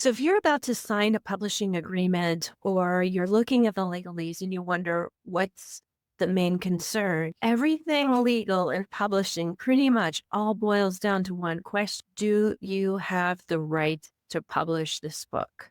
So if you're about to sign a publishing agreement or you're looking at the legalese and you wonder what's the main concern, everything legal in publishing pretty much all boils down to one question. Do you have the right to publish this book?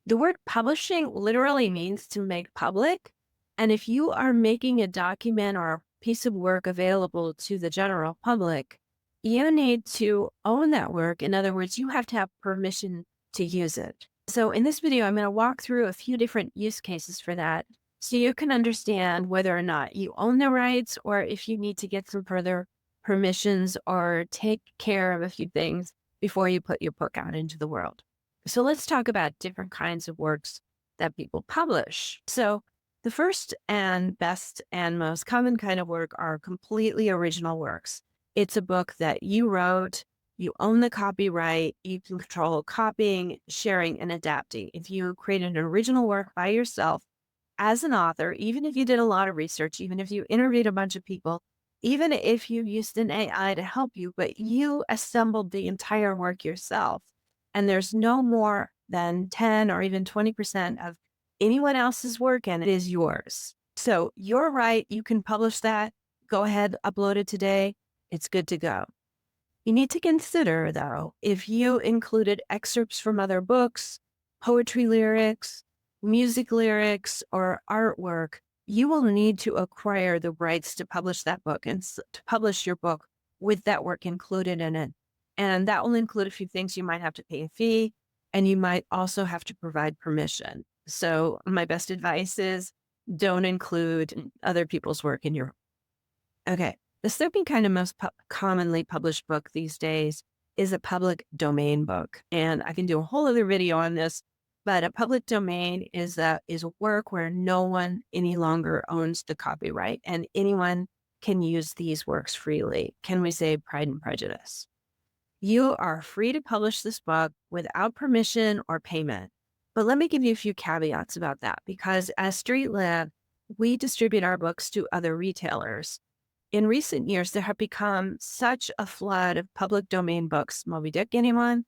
The word publishing literally means to make public. And if you are making a document or a piece of work available to the general public, you need to own that work. In other words, you have to have permission to use it. So in this video, I'm going to walk through a few different use cases for that so you can understand whether or not you own the rights or if you need to get some further permissions or take care of a few things before you put your book out into the world. So let's talk about different kinds of works that people publish. So the first and best and most common kind of work are completely original works. It's a book that you wrote, you own the copyright, you can control copying, sharing, and adapting. If you created an original work by yourself as an author, even if you did a lot of research, even if you interviewed a bunch of people, even if you used an AI to help you, but you assembled the entire work yourself, and there's no more than 10 or even 20% of anyone else's work, and it is yours. So you're right. You can publish that. Go ahead, upload it today. It's good to go. You need to consider, though, if you included excerpts from other books, poetry lyrics, music lyrics, or artwork, you will need to acquire the rights to publish that book and to publish your book with that work included in it. And that will include a few things. You might have to pay a fee, and you might also have to provide permission. So my best advice is don't include other people's work in your. Okay. The second kind of most commonly published book these days is a public domain book. And I can do a whole other video on this, but a public domain is a work where no one any longer owns the copyright and anyone can use these works freely. Can we say Pride and Prejudice? You are free to publish this book without permission or payment. But let me give you a few caveats about that, because as StreetLib, we distribute our books to other retailers. In recent years, there have become such a flood of public domain books, Moby Dick, anyone,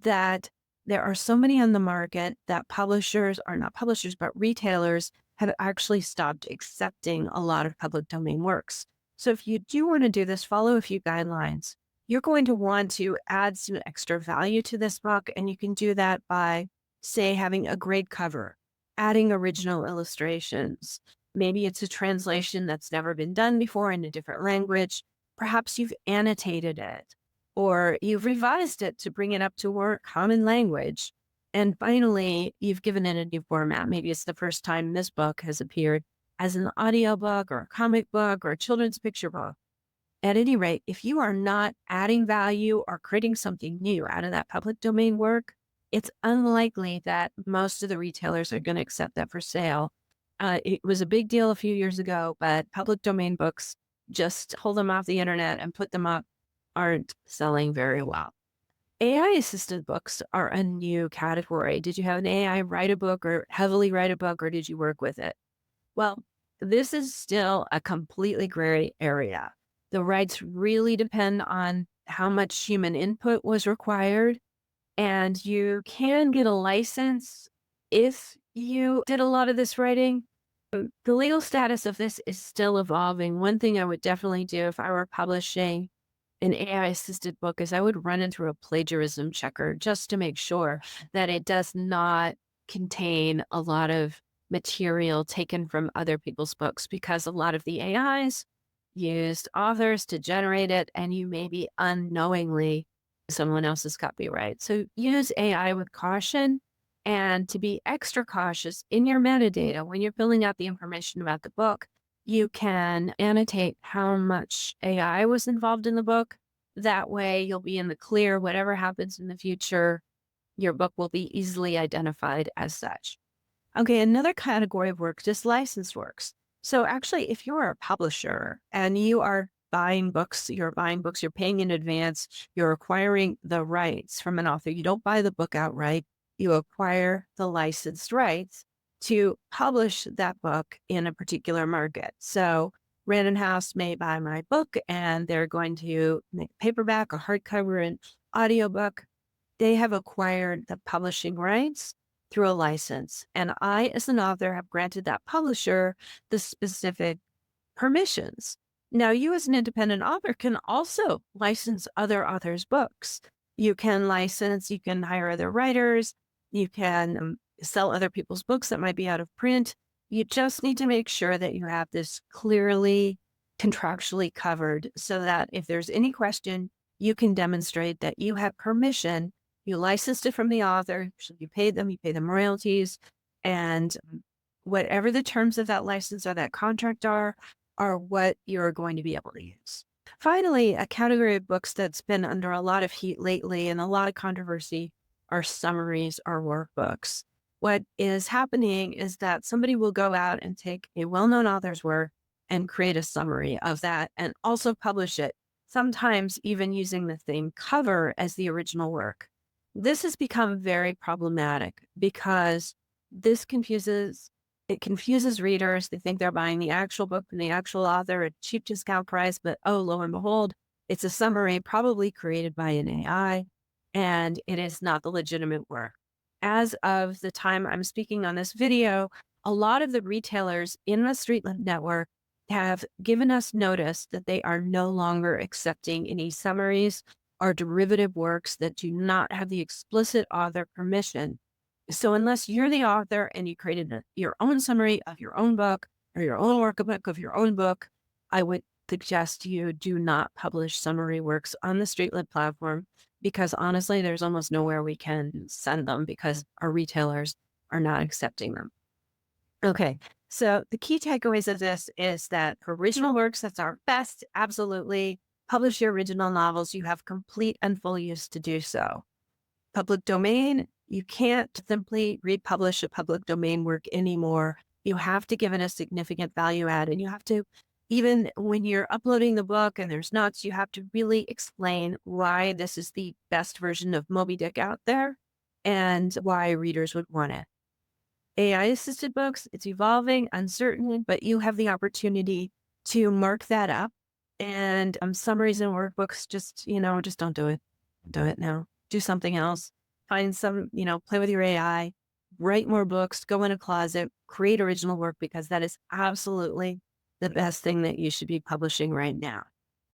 that there are so many on the market that publishers, or not publishers, but retailers have actually stopped accepting a lot of public domain works. So if you do want to do this, follow a few guidelines. You're going to want to add some extra value to this book, and you can do that by, say, having a great cover, adding original illustrations. Maybe it's a translation that's never been done before in a different language. Perhaps you've annotated it or you've revised it to bring it up to more common language. And finally, you've given it a new format. Maybe it's the first time this book has appeared as an audiobook or a comic book or a children's picture book. At any rate, if you are not adding value or creating something new out of that public domain work, it's unlikely that most of the retailers are going to accept that for sale. It was a big deal a few years ago, but public domain books, just pull them off the internet and put them up, aren't selling very well. AI-assisted books are a new category. Did you have an AI write a book or heavily write a book, or did you work with it? Well, this is still a completely gray area. The rights really depend on how much human input was required, and you can get a license if you did a lot of this writing. The legal status of this is still evolving. One thing I would definitely do if I were publishing an AI-assisted book is I would run it through a plagiarism checker just to make sure that it does not contain a lot of material taken from other people's books, because a lot of the AIs used authors to generate it, and you may be unknowingly someone else's copyright. So use AI with caution. And to be extra cautious in your metadata, when you're filling out the information about the book, you can annotate how much AI was involved in the book. That way you'll be in the clear. Whatever happens in the future, your book will be easily identified as such. Okay, another category of work, just licensed works. So actually, if you're a publisher and you are buying books, you're paying in advance, you're acquiring the rights from an author. You don't buy the book outright. You acquire the licensed rights to publish that book in a particular market. So Random House may buy my book and they're going to make paperback, a hardcover, and audiobook. they have acquired the publishing rights through a license. And I, as an author, have granted that publisher the specific permissions. Now, you as an independent author can also license other authors' books. You can hire other writers, you can sell other people's books that might be out of print. You just need to make sure that you have this clearly contractually covered so that if there's any question, you can demonstrate that you have permission. You licensed it from the author, so you pay them royalties, and whatever the terms of that license or that contract are what you're going to be able to use. Finally, a category of books that's been under a lot of heat lately and a lot of controversy are summaries or workbooks. What is happening is that somebody will go out and take a well-known author's work and create a summary of that and also publish it, sometimes even using the same cover as the original work. This has become very problematic because this confuses readers. They think they're buying the actual book from the actual author at a cheap discount price, but oh, lo and behold, it's a summary probably created by an AI, and it is not the legitimate work. As of the time I'm speaking on this video, a lot of the retailers in the StreetLib network have given us notice that they are no longer accepting any summaries or derivative works that do not have the explicit author permission. So unless you're the author and you created your own summary of your own book or your own workbook of your own book, I would suggest you do not publish summary works on the StreetLib platform because honestly, there's almost nowhere we can send them because our retailers are not accepting them. Okay, so the key takeaways of this is that original works, that's our best, absolutely. Publish your original novels. You have complete and full use to do so. Public domain, you can't simply republish a public domain work anymore. You have to give it a significant value add, and you have to, even when you're uploading the book and there's notes, you have to really explain why this is the best version of Moby Dick out there and why readers would want it. AI-assisted books, it's evolving, uncertain, but you have the opportunity to mark that up. And summaries and workbooks, just don't do it. Do it now. Do something else. Find some, play with your AI, write more books, go in a closet, create original work, because that is absolutely the best thing that you should be publishing right now.